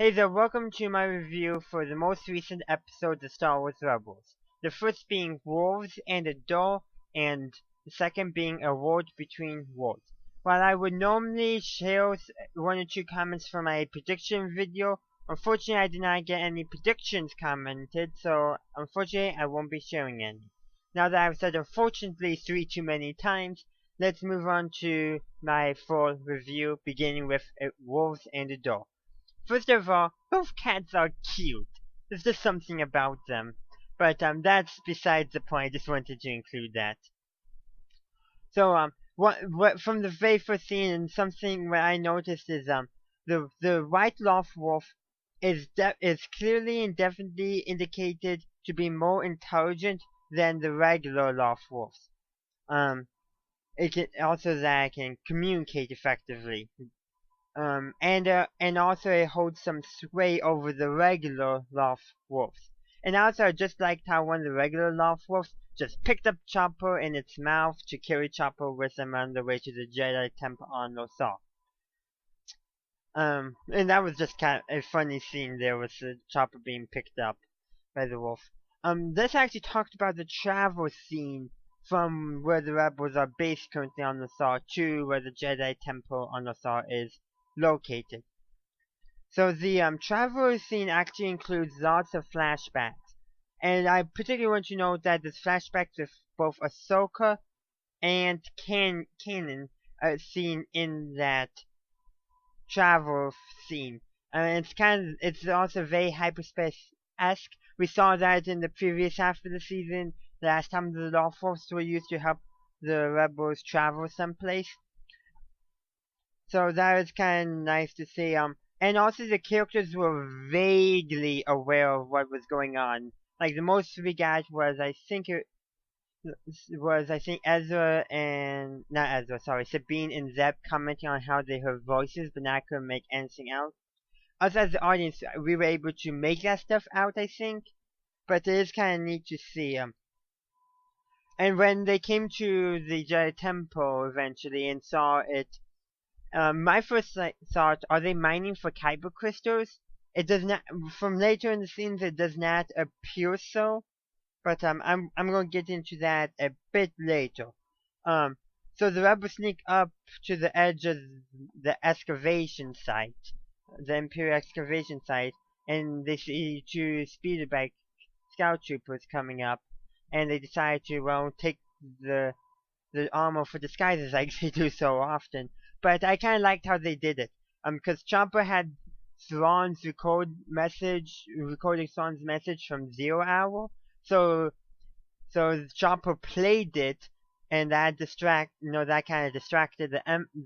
Hey there, welcome to my review for the most recent episodes of Star Wars Rebels. The first being Wolves and a Door, and the second being A World Between Worlds. While I would normally share one or two comments from my prediction video, unfortunately I did not get any predictions commented, so unfortunately I won't be sharing any. Now that I've said unfortunately too many times, let's move on to my full review, beginning with Wolves and a Door. First of all, both cats are cute. There's just something about them. But that's besides the point. I just wanted to include that. So what from the very first scene, and something what I noticed is the white loft wolf is clearly and definitely indicated to be more intelligent than the regular loft wolves. Um, it can also that it can communicate effectively. And also it holds some sway over the regular loft wolves. And also I just liked how one of the regular loft wolves just picked up Chopper in its mouth to carry Chopper with them on the way to the Jedi Temple on Lothal. And that was just kind of a funny scene there with the Chopper being picked up by the wolf. This actually talked about the travel scene from where the rebels are based currently on Lothal to where the Jedi Temple on Lothal is located. So the traveler scene actually includes lots of flashbacks, and I particularly want you to know that there's flashbacks with both Ahsoka and Kanan seen in that travel scene. It's also very hyperspace-esque. We saw that in the previous half of the season, last time the Law Force were used to help the rebels travel someplace. So that was kind of nice to see. And also the characters were vaguely aware of what was going on. Like the most we got was I think Ezra and not Ezra, sorry, Sabine and Zeb commenting on how they heard voices but not could make anything out. Us as the audience, we were able to make that stuff out, I think. But it is kind of neat to see. And when they came to the Jedi Temple eventually and saw it. My first thought: are they mining for kyber crystals? It does not. From later in the scenes, it does not appear so. But I'm going to get into that a bit later. Um, so the rebels sneak up to the edge of the excavation site, the Imperial excavation site, and they see two speederbike scout troopers coming up, and they decide to take the armor for disguises like they do so often. But I kind of liked how they did it. Because Chopper had recording Thrawn's message from Zero Hour. So Chopper played it, and that kind of distracted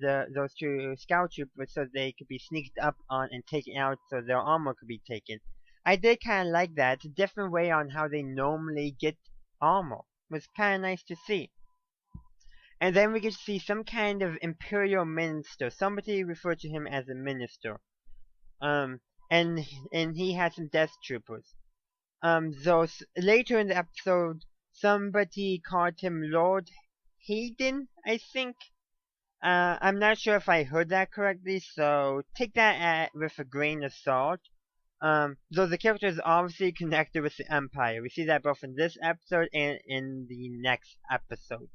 those two scout troopers, so they could be sneaked up on and taken out, so their armor could be taken. I did kind of like that. It's a different way on how they normally get armor. It was kind of nice to see. And then we get to see some kind of imperial minister. Somebody referred to him as a minister. Um, and he had some death troopers. Later in the episode, somebody called him Lord Hayden, I think. I'm not sure if I heard that correctly, so take that with a grain of salt. Though the character is obviously connected with the Empire. We see that both in this episode and in the next episode.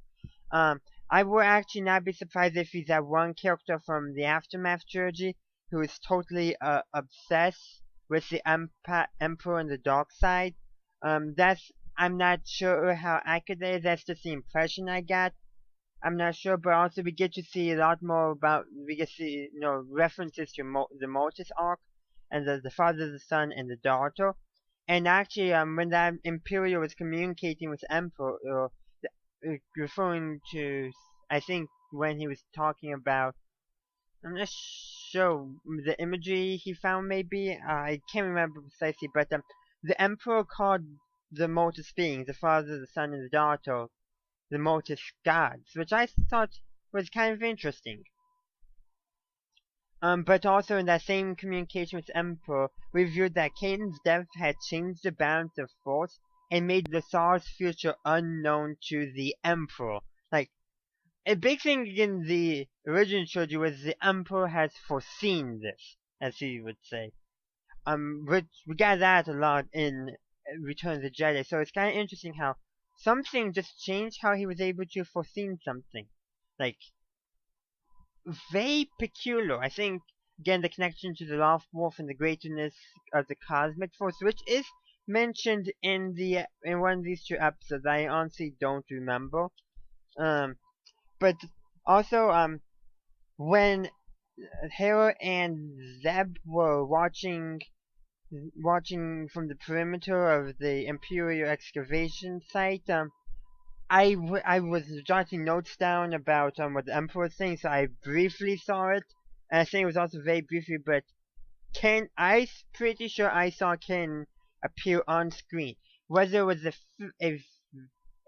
I would actually not be surprised if he's that one character from the Aftermath trilogy who is totally obsessed with the Emperor and the dark side. I'm not sure how accurate that is. That's just the impression I got. I'm not sure, but also we get to see a lot more about. We get to see references to the Mortis arc and the father, the son, and the daughter. And actually, when that Imperial was communicating with Emperor, referring to, I think when he was talking about, I'm not sure the imagery he found maybe, I can't remember precisely, but the Emperor called the Mortis beings, the father, the son, and the daughter, the Mortis gods, which I thought was kind of interesting. But also in that same communication with the Emperor, we viewed that Kanan's death had changed the balance of force and made the Tsar's future unknown to the Emperor. Like, a big thing in the original trilogy was the Emperor has foreseen this, as he would say. which we got that a lot in Return of the Jedi. So it's kind of interesting how something just changed how he was able to foresee something, like very peculiar. I think again the connection to the Love Wolf and the greatness of the Cosmic Force, which is mentioned in one of these two episodes. I honestly don't remember. Um, but also when Hera and Zeb were watching from the perimeter of the Imperial excavation site, I was jotting notes down about what the Emperor was saying, so I briefly saw it. And I think it was also very briefly, but pretty sure I saw Ken appear on screen. Whether it was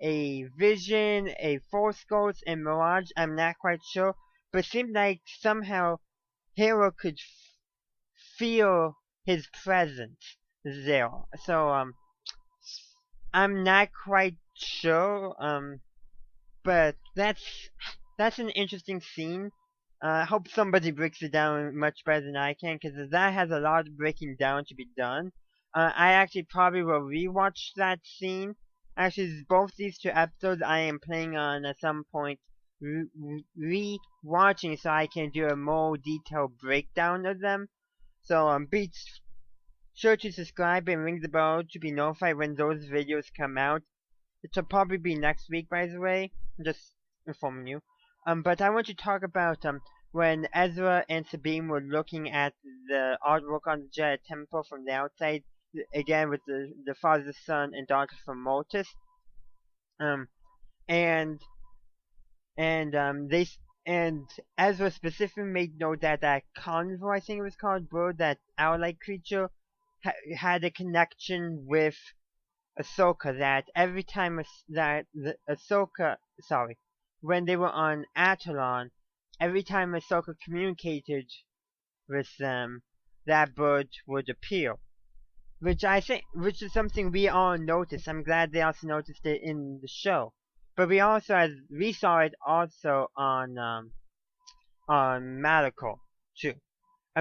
a vision, a force ghost, a mirage, I'm not quite sure. But it seemed like somehow Hero could feel his presence there. So I'm not quite sure. But that's an interesting scene. I hope somebody breaks it down much better than I can, because that has a lot of breaking down to be done. I actually probably will rewatch that scene. Actually, both these two episodes I am planning on at some point re-watching so I can do a more detailed breakdown of them. So be sure to subscribe and ring the bell to be notified when those videos come out. It will probably be next week, by the way. I'm just informing you. But I want to talk about when Ezra and Sabine were looking at the artwork on the Jedi Temple from the outside, again with the father, son, and daughter from Mortis. Um, and they and Ezra specifically made note that that convoy, I think it was called, bird, that owl-like creature, had a connection with Ahsoka, that every time when they were on Atalon, every time Ahsoka communicated with them, that bird would appear. Which is something we all noticed. I'm glad they also noticed it in the show. But we saw it also on Malachor too.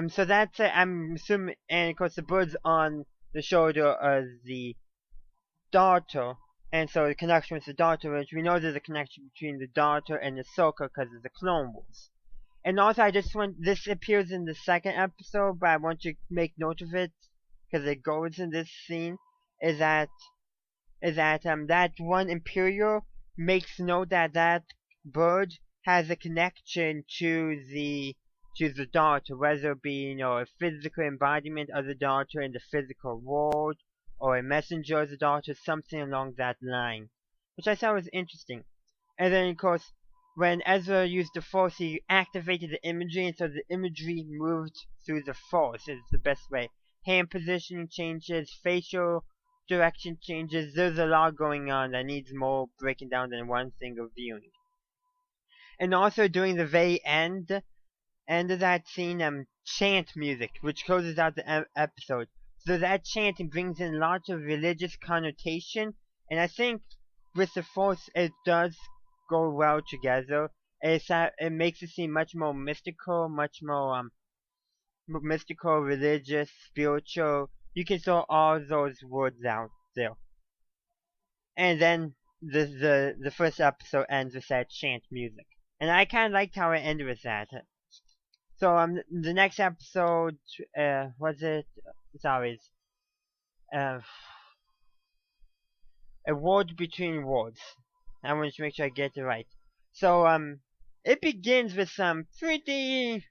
So that's it. I'm assuming, and of course the bird's on the shoulder of the daughter, and so the connection with the daughter, which we know there's a connection between the daughter and Ahsoka because of the Clone Wars. And also, this appears in the second episode, but I want to make note of it because it goes in this scene. That one Imperial makes note that that bird has a connection to the daughter, whether it be a physical embodiment of the daughter in the physical world, or a messenger of the daughter, something along that line, which I thought was interesting. And then, of course, when Ezra used the Force, he activated the imagery, and so the imagery moved through the Force. Is the best way. Hand positioning changes, facial direction changes. There's a lot going on that needs more breaking down than one single viewing. And also during the very end of that scene, chant music, which closes out the episode. So that chanting brings in lots of religious connotation, and I think with the Force it does go well together. It makes it seem much more mystical, much more mystical, religious, spiritual. You can throw all those words out there. And then the first episode ends with that chant music. And I kind of liked how it ended with that. So the next episode was it? Sorry, a word between words. I want to make sure I get it right. So it begins with some pretty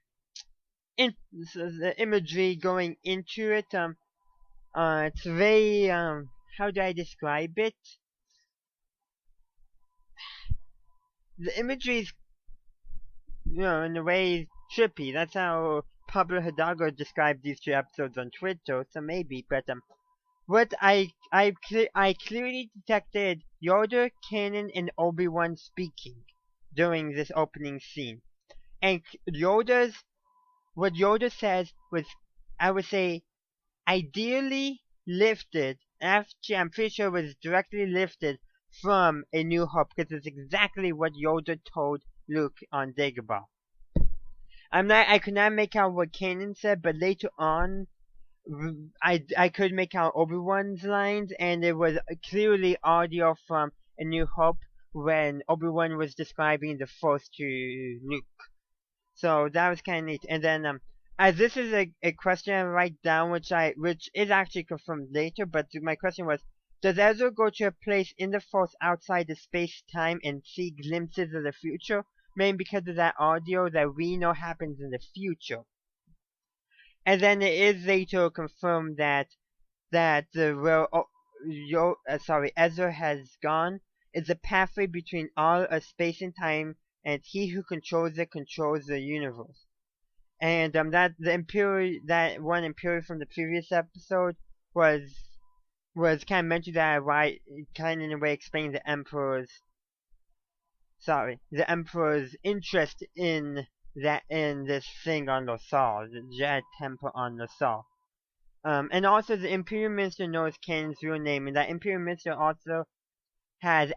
imagery going into it. It's very how do I describe it? The imagery is, in a way trippy. That's how Pablo Hidalgo described these two episodes on Twitter. So maybe, but what I clearly detected Yoda, Kanan, and Obi-Wan speaking during this opening scene, and what Yoda says was, I would say, ideally lifted. Actually, I'm pretty sure it was directly lifted from A New Hope, because it's exactly what Yoda told Luke on Dagobah. I could not make out what Kanan said, but later on, I could make out Obi-Wan's lines, and it was clearly audio from A New Hope when Obi-Wan was describing the Force to Luke. So that was kind of neat. And then as this is a question I write down, which is actually confirmed later, but my question was, does Ezra go to a place in the Force outside the space-time and see glimpses of the future? Maybe because of that audio that we know happens in the future. And then it is later confirmed that the Ezra has gone is the pathway between all of space and time, and he who controls it controls the universe. And that the Imperial, that one Imperial from the previous episode was kind of mentioned that why kind of in a way explaining the Emperor's interest in this thing on Lothal, the Jedi Temple on Lothal. And also the Imperial Minister knows Kanan's real name, and that Imperial has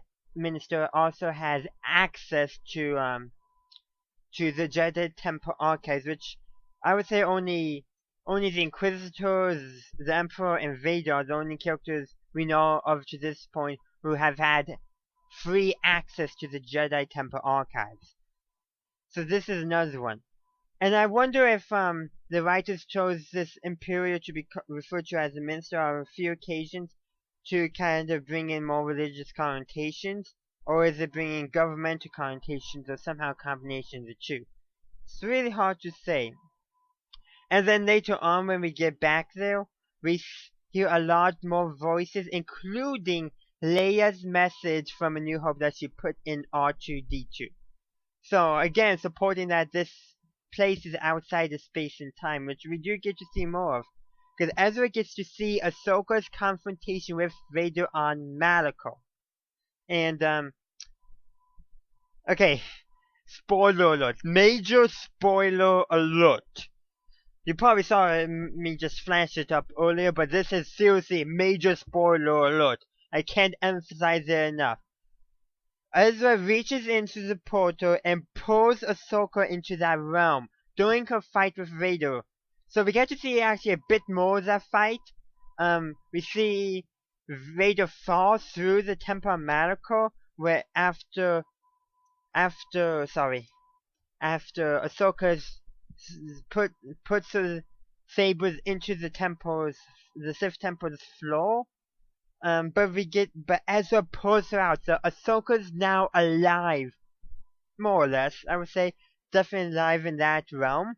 access to the Jedi Temple archives, which I would say only the Inquisitors, the Emperor, and Vader are the only characters we know of to this point who have had free access to the Jedi Temple archives. So this is another one. And I wonder if the writers chose this Imperial to be referred to as a minister on a few occasions to kind of bring in more religious connotations, or is it bringing governmental connotations, or somehow a combination of the two? It's really hard to say. And then later on, when we get back there, we hear a lot more voices, including Leia's message from A New Hope that she put in R2-D2. So again, supporting that this place is outside of space and time, which we do get to see more of. Because Ezra gets to see Ahsoka's confrontation with Vader on Malachor. And, okay, spoiler alert. Major spoiler alert. You probably saw me just flash it up earlier, but this is seriously a major spoiler alert. I can't emphasize it enough. Ezra reaches into the portal and pulls Ahsoka into that realm during her fight with Vader. So we get to see actually a bit more of that fight. We see Vader fall through the Temple of Malachor, where after Ahsoka's puts her sabers into the Sith Temple's floor. But Ezra pulls her out, so Ahsoka's now alive. More or less, I would say. Definitely alive in that realm.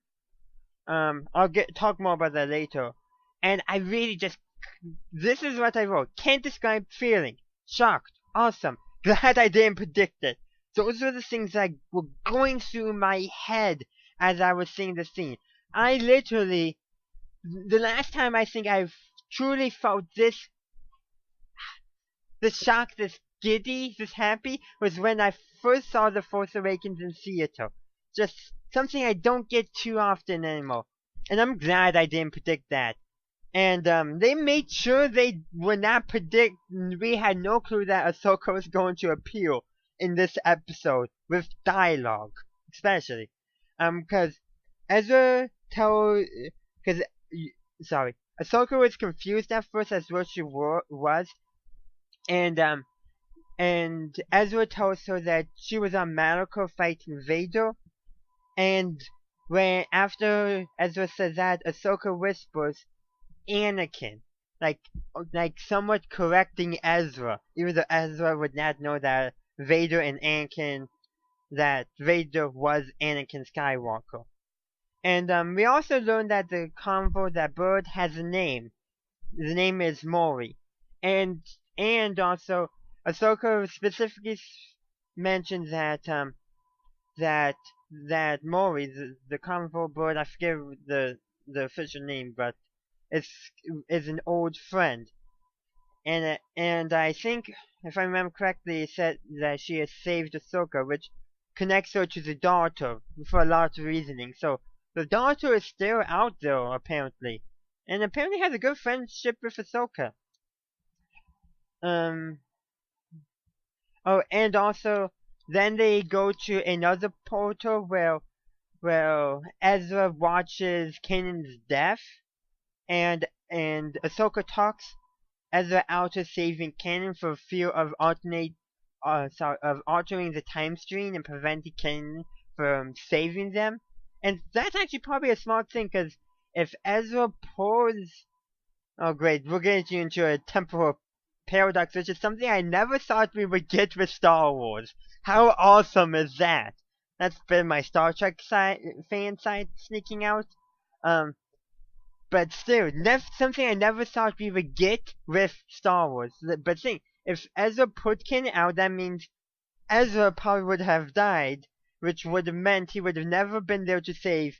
I'll talk more about that later. And I really this is what I wrote. Can't describe feeling. Shocked. Awesome. Glad I didn't predict it. Those were the things that were going through my head as I was seeing the scene. I literally, the last time I think I've truly felt this shocked, this giddy, this happy, was when I first saw The Force Awakens in theater. Just something I don't get too often anymore. And I'm glad I didn't predict that. And they made sure they would not predict, we had no clue that Ahsoka was going to appear in this episode, with dialogue, especially. Because Ahsoka was confused at first as what she was, and Ezra tells her that she was on Malachor fighting Vader, and after Ezra says that, Ahsoka whispers, Anakin, like somewhat correcting Ezra, even though Ezra would not know that Vader was Anakin Skywalker. And we also learned that the convo, that bird, has a name. The name is Mori. And also, Ahsoka specifically mentions that that Mori, the convo bird, I forget the official name, but is an old friend. And I think, if I remember correctly, it said that she has saved Ahsoka, which connects her to the daughter for a lot of reasoning. So the daughter is still out there, apparently, and apparently has a good friendship with Ahsoka. Oh, and also, then they go to another portal where Ezra watches Kanan's death, and and Ahsoka talks Ezra out of saving canon for fear of altering the time stream and preventing canon from saving them. And that's actually probably a smart thing, because if Ezra pulls... Oh great, we're getting into a temporal paradox, which is something I never thought we would get with Star Wars. How awesome is that? That's been my Star Trek fan side sneaking out. But still, something I never thought we would get with Star Wars. But think, if Ezra put Kanan out, that means Ezra probably would have died, which would have meant he would have never been there to save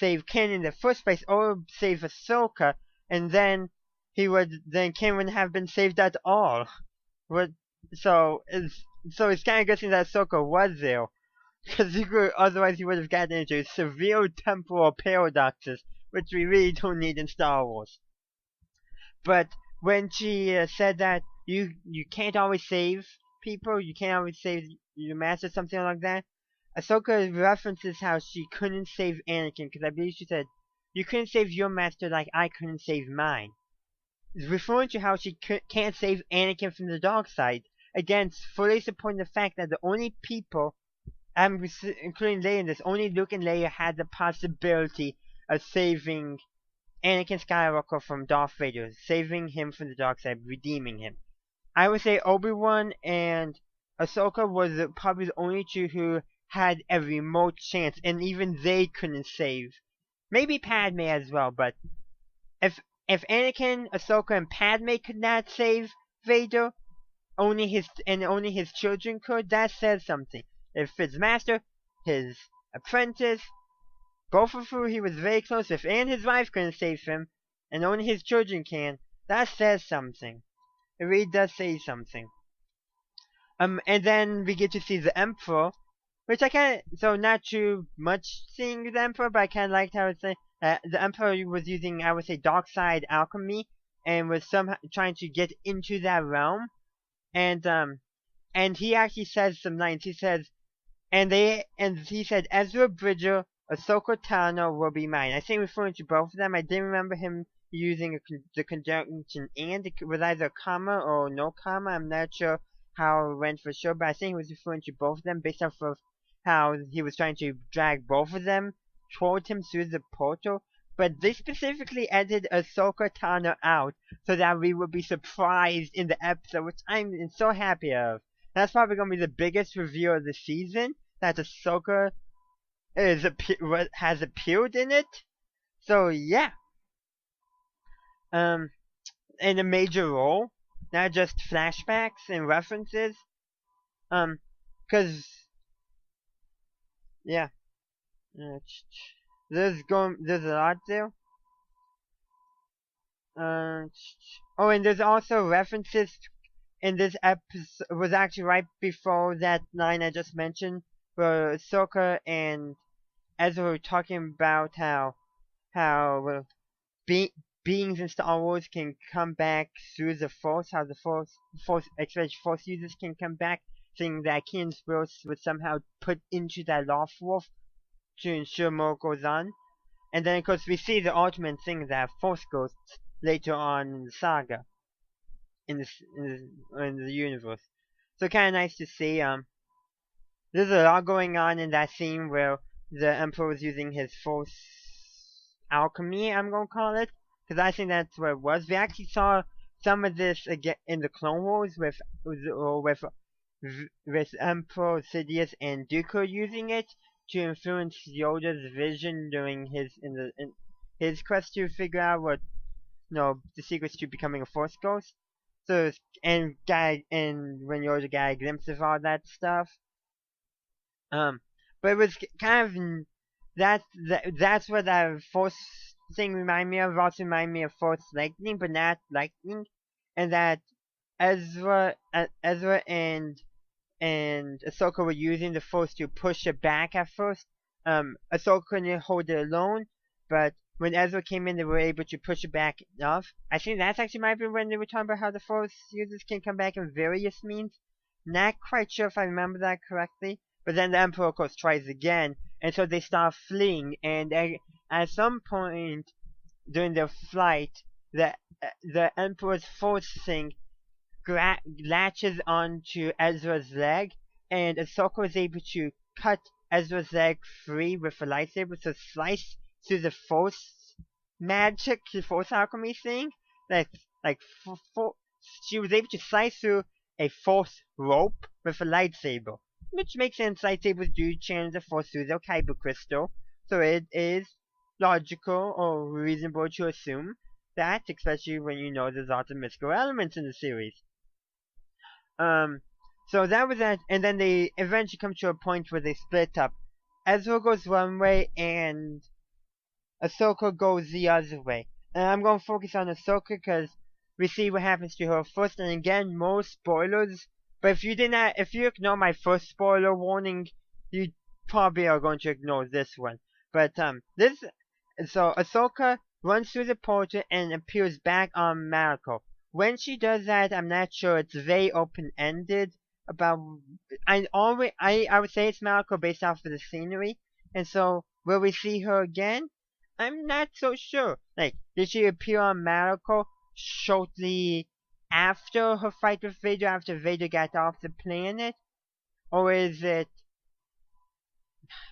Kanan in the first place, or save Ahsoka, and then Kanan wouldn't have been saved at all. So it's kind of guessing that Ahsoka was there, because otherwise he would have gotten into severe temporal paradoxes, which we really don't need in Star Wars. But when she said that you can't always save people, you can't always save your master, something like that, Ahsoka references how she couldn't save Anakin, because I believe she said, you couldn't save your master like I couldn't save mine. Referring to how she can't save Anakin from the dark side. Again, fully supporting the fact that the only people, including Leia in this, only Luke and Leia had the possibility of saving Anakin Skywalker from Darth Vader, saving him from the dark side, redeeming him. I would say Obi-Wan and Ahsoka was probably the only two who had a remote chance, and even they couldn't save. Maybe Padme as well, but if Anakin, Ahsoka, and Padme could not save Vader, only his children could, that says something. If his master, his apprentice, both of whom he was very close with, and his wife couldn't save him, and only his children can, that says something. It really does say something. And then we get to see the Emperor, which I kind of, so not too much seeing the Emperor, but I kind of liked how it's saying the Emperor was using, I would say, dark side alchemy, and was somehow trying to get into that realm. And he actually says some lines. He says, he said, Ezra Bridger, Ahsoka Tano will be mine. I think referring to both of them. I didn't remember him using the conjunction and. It was either a comma or no comma. I'm not sure how it went for sure, but I think he was referring to both of them based off of how he was trying to drag both of them towards him through the portal. But they specifically edited Ahsoka Tano out so that we would be surprised in the episode, which I'm so happy of. That's probably going to be the biggest reveal of the season, that Ahsoka has appeared in it. So yeah, in a major role, not just flashbacks and references. Cause yeah, there's a lot there. Oh, and there's also references in this episode. Was actually right before that line I just mentioned, where Ahsoka and Ezra were talking about how beings in Star Wars can come back through the Force, how the Force, especially Force users can come back, saying that Kenan's spirits was somehow put into that Lost Wolf to ensure more goes on. And then, of course, we see the ultimate thing that Force Ghosts later on in the saga, in the universe. So kind of nice to see. There's a lot going on in that scene where the Emperor was using his Force alchemy, I'm gonna call it, because I think that's what it was. We actually saw some of this again in the Clone Wars with Emperor Sidious and Dooku using it to influence Yoda's vision during his quest to figure out what the secrets to becoming a Force Ghost. So and when Yoda got a glimpse of all that stuff. But it was kind of that's what that Force thing reminded me of. Also reminded me of Force lightning, but not lightning, and that Ezra and Ahsoka were using the Force to push it back at first. Ahsoka couldn't hold it alone, but when Ezra came in, they were able to push it back enough. I think that's actually might be when they were talking about how the Force users can come back in various means. Not quite sure if I remember that correctly. But then the Emperor, of course, tries again, and so they start fleeing. And at some point during their flight, the Emperor's forcing latches onto Ezra's leg, and Ahsoka was able to cut Ezra's leg free with a lightsaber, so slice through the Force magic, the Force alchemy thing. Like, like she was able to slice through a Force rope with a lightsaber, which makes sense. Lightsabers do channel the Force through their kyber crystal, so it is logical or reasonable to assume that, especially when you know there's lots of mystical elements in the series. Um, so that was that, and then they eventually come to a point where they split up. Ezra goes one way, and Ahsoka goes the other way. And I'm going to focus on Ahsoka because we see what happens to her first, and again, more spoilers. But if you ignore my first spoiler warning, you probably are going to ignore this one. But so Ahsoka runs through the portal and appears back on Malco. When she does that, I'm not sure. It's very open-ended. I would say it's Malco based off of the scenery. And so, will we see her again? I'm not so sure. Like, did she appear on Malco shortly after her fight with Vader, after Vader got off the planet? Or is it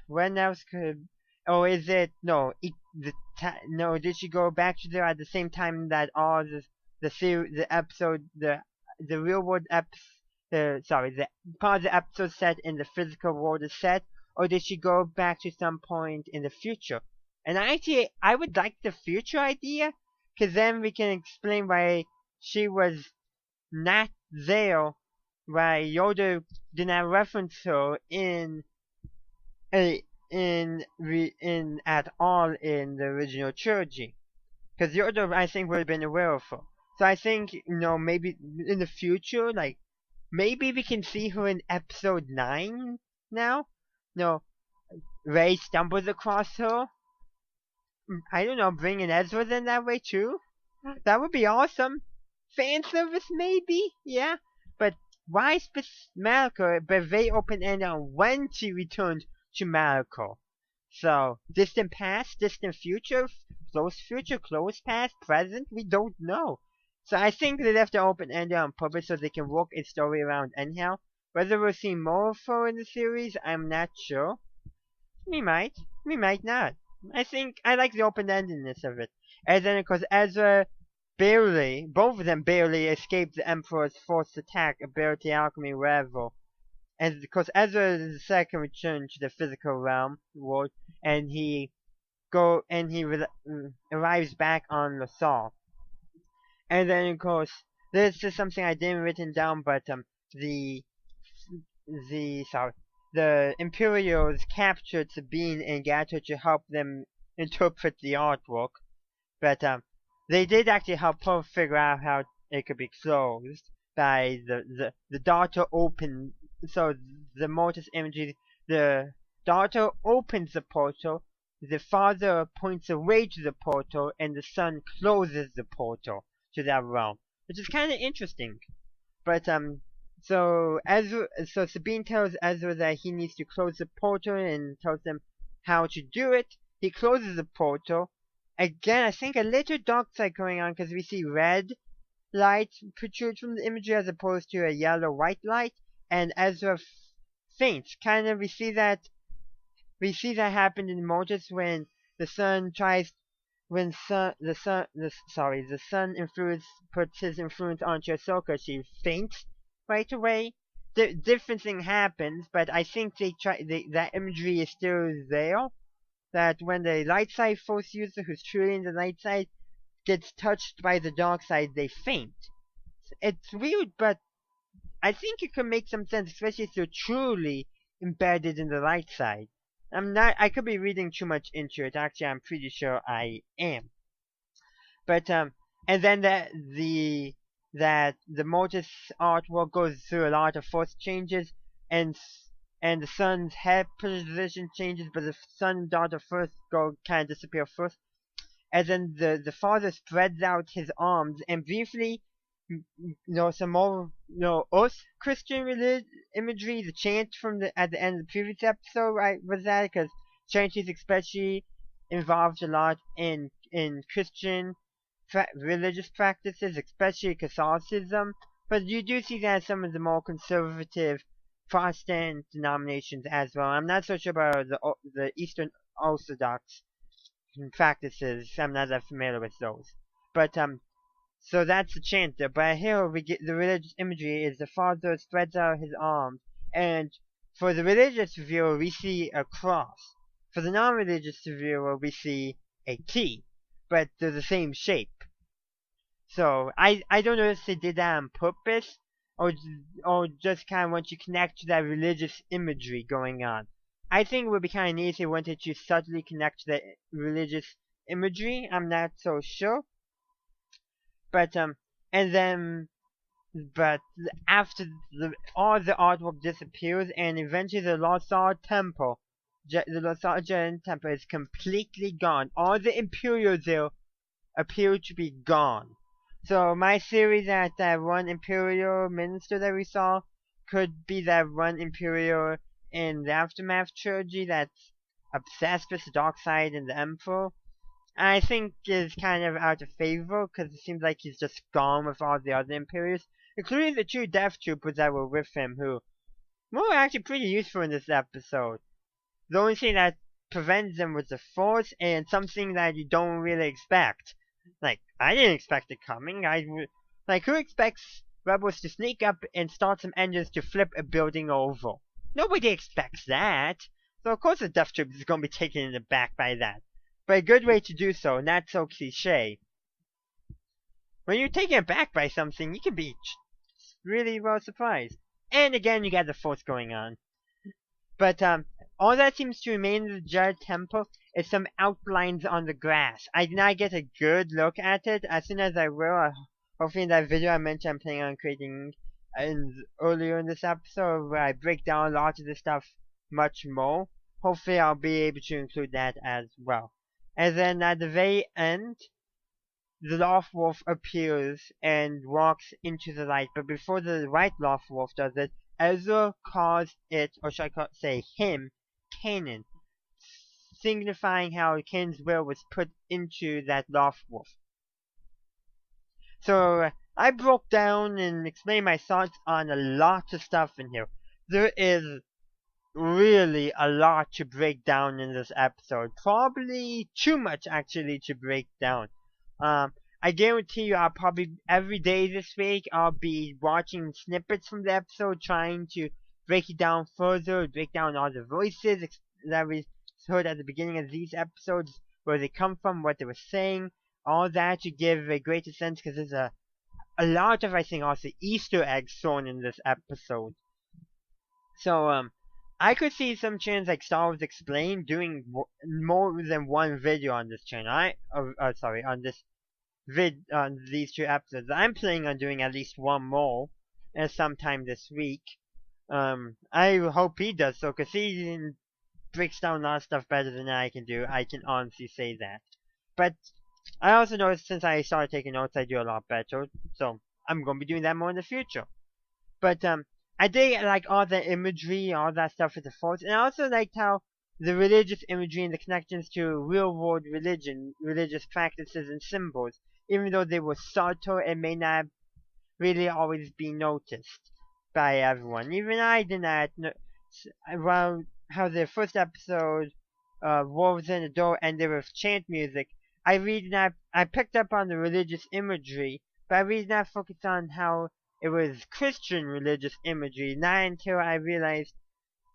when else could? Or is it no? No, did she go back to there at the same time that all the episode, the real world the part of the episode set in the physical world is set, or did she go back to some point in the future? And actually, I would like the future idea, because then we can explain why she was not there, why Yoda did not reference her in at all in the original trilogy, because Yoda I think would have been aware of her. So I think maybe in the future, like maybe we can see her in episode 9 now. No, Rey stumbles across her. I don't know, bringing Ezra in that way too. That would be awesome. Fan service maybe, yeah. But why Malco? But very open ended on when she returned to Malco. So distant past, distant future, close past, present. We don't know. So I think they left it open ended on purpose so they can work a story around anyhow. Whether we'll see more of her in the series, I'm not sure. We might not. I think I like the open-endedness of it. And then, of course, Ezra both of them barely escaped the Emperor's forced attack, ability, alchemy, whatever. And of course, Ezra is the second return to the physical realm world, and he arrives back on Lothal. And then, of course, this is something I didn't written down, but the the Imperials captured Sabine and Gato to help them interpret the artwork, but they did actually help her figure out how it could be closed by the daughter open. So the Mortis imagery, the daughter opens the portal, the father points away to the portal, and the son closes the portal to that realm, which is kind of interesting. But so Sabine tells Ezra that he needs to close the portal and tells them how to do it. He closes the portal. Again, I think a little dark side going on because we see red light protrude from the imagery as opposed to a yellow-white light, and Ezra faints. Kind of, we see that happen in Mortis when the sun tries when the sun puts his influence onto Ahsoka. She faints right away. Different thing happens, but I think that imagery is still there. That when the light side force user who's truly in the light side gets touched by the dark side, they faint. It's weird, but I think it could make some sense, especially if they're truly embedded in the light side. I could be reading too much into it. Actually, I'm pretty sure I am. But and then the Mortis artwork goes through a lot of force changes, and the son's head position changes, but the son and daughter first kind of disappear first, and then the father spreads out his arms, and briefly, some more Earth Christian imagery, the chant at the end of the previous episode, right, was that because chant is especially involved a lot in Christian religious practices, especially Catholicism, but you do see that some of the more conservative Protestant denominations as well. I'm not so sure about the Eastern Orthodox practices. I'm not that familiar with those. But so that's the chant there. But here we get the religious imagery is the father spreads out his arms, and for the religious viewer we see a cross. For the non-religious viewer we see a T, but they're the same shape. So I don't know if they did that on purpose or just kind of want you to connect to that religious imagery going on. I think it would be kind of neat if they wanted to subtly connect to that religious imagery. I'm not so sure. But and then but after all the artwork disappears and eventually the Lothar Temple, the Lothar Jedi Temple is completely gone. All the Imperials there appear to be gone. So my theory that that one Imperial minister that we saw could be that one Imperial in the Aftermath trilogy that's obsessed with the dark side and the Emperor. I think is kind of out of favor because it seems like he's just gone with all the other Imperials, including the two Death Troopers that were with him, who were actually pretty useful in this episode. The only thing that prevents them was the Force and something that you don't really expect. Like, I didn't expect it coming. Like, who expects rebels to sneak up and start some engines to flip a building over? Nobody expects that. So of course the Death Troopers is going to be taken aback by that. But a good way to do so, not so cliche. When you're taken aback by something, you can be really well surprised. And again, you got the Force going on. But all that seems to remain in the Jedi Temple is some outlines on the grass. I did not get a good look at it. As soon as I will, hopefully in that video I mentioned I'm planning on creating earlier in this episode where I break down a lot of this stuff much more. Hopefully I'll be able to include that as well. And then at the very end, the Loth Wolf appears and walks into the light. But before the White Loth Wolf does it, Ezra calls it, or should I say him, Kanan, signifying how Kanan's will was put into that Loth Wolf. So I broke down and explained my thoughts on a lot of stuff in here. There is really a lot to break down in this episode. Probably too much actually to break down. I guarantee you I'll probably every day this week I'll be watching snippets from the episode trying to break it down further, break down all the voices that we heard at the beginning of these episodes, where they come from, what they were saying, all that to give a greater sense because there's a lot of I think also Easter eggs thrown in this episode. So I could see some channels like Star Wars Explained doing more than one video on this channel. On this on these two episodes. I'm planning on doing at least one more sometime this week. I hope he does so because he breaks down a lot of stuff better than I can do. I can honestly say that. But I also noticed since I started taking notes, I do a lot better. So I'm going to be doing that more in the future. But I did like all the imagery, all that stuff with the Force, and I also liked how the religious imagery and the connections to real-world religion, religious practices and symbols, even though they were subtle and may not really always be noticed by everyone. Even I did not know how the first episode, Wolves in the Door, ended with chant music. I picked up on the religious imagery, but I really did not focus on how it was Christian religious imagery, not until I realized,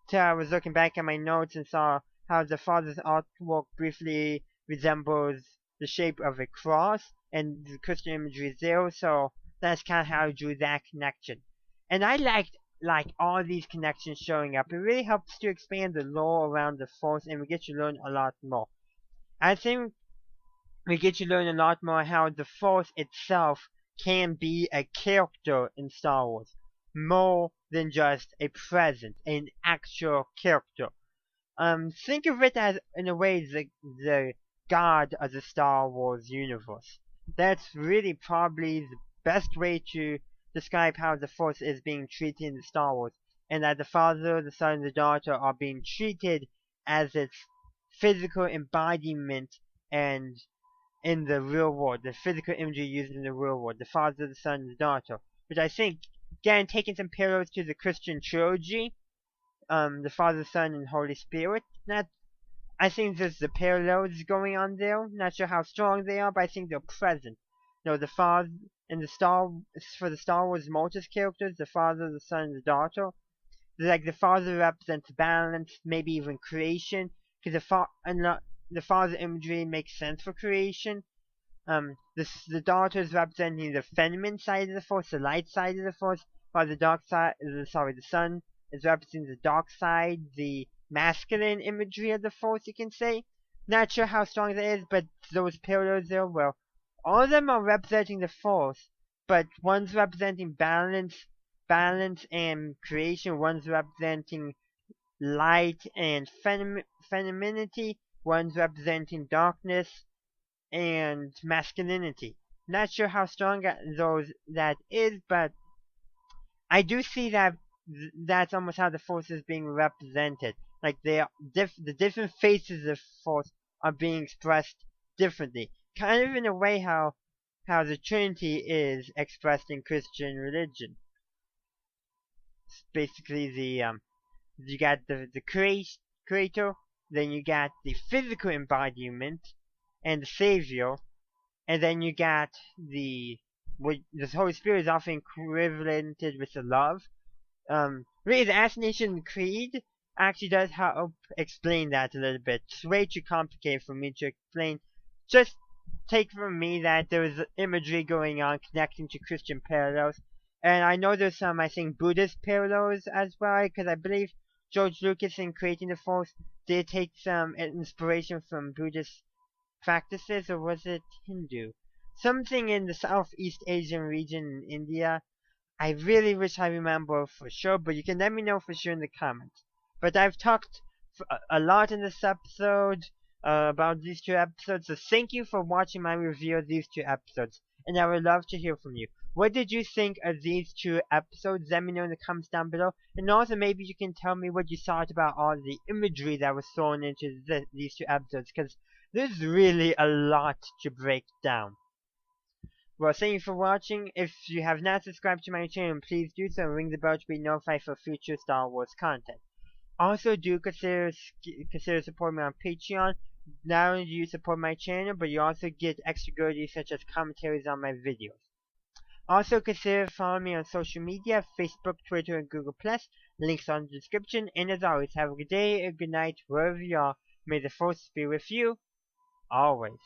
till I was looking back at my notes and saw how the father's artwork briefly resembles the shape of a cross, and the Christian imagery is there, so that's kind of how I drew that connection. And I liked all these connections showing up. It really helps to expand the lore around the Force, and we get to learn a lot more. I think we get to learn a lot more how the Force itself can be a character in Star Wars, more than just a presence, an actual character. Think of it as, in a way, the god of the Star Wars universe. That's really probably the best way to describe how the Force is being treated in Star Wars, and that the father, the son, and the daughter are being treated as its physical embodiment and in the real world, the physical imagery used in the real world, the Father, the Son, and the Daughter, which I think, again, taking some parallels to the Christian trilogy, the Father, Son, and Holy Spirit. Not, I think there's the parallels going on there. Not sure how strong they are, but I think they're present. The Father and for the Star Wars Mortis characters, the Father, the Son, and the Daughter. Like the Father represents balance, maybe even creation, because the Father imagery makes sense for creation. The daughter is representing the feminine side of the Force, the light side of the Force, while the Son is representing the dark side, the masculine imagery of the Force, you can say. Not sure how strong that is, but those parallels there, well, all of them are representing the Force, but one's representing balance and creation, one's representing light and femininity, one's representing darkness and masculinity. Not sure how strong that is, but I do see that that's almost how the Force is being represented. Like the different faces of Force are being expressed differently, kind of in a way how the Trinity is expressed in Christian religion. It's basically you got the creator, then you got the physical embodiment and the savior, and then you got the Holy Spirit is often equivalented with the love. Really, the Assassination Creed actually does help explain that a little bit. It's way too complicated for me to explain. Just take from me that there is imagery going on connecting to Christian parallels. And I know there's some, I think, Buddhist parallels as well, because I believe George Lucas, in creating the Force, did take some inspiration from Buddhist practices, or was it Hindu? Something in the Southeast Asian region in India. I really wish I remember for sure, but you can let me know for sure in the comments. But I've talked a lot in this episode about these two episodes, so thank you for watching my review of these two episodes, and I would love to hear from you. What did you think of these two episodes? Let me know in the comments down below, and also maybe you can tell me what you thought about all the imagery that was thrown into these two episodes, because there's really a lot to break down. Well, thank you for watching. If you have not subscribed to my channel, please do so and ring the bell to be notified for future Star Wars content. Also, do consider supporting me on Patreon. Not only do you support my channel, but you also get extra goodies such as commentaries on my videos. Also, consider following me on social media, Facebook, Twitter, and Google+. Links are in the description. And as always, have a good day, a good night, wherever you are. May the Force be with you, always.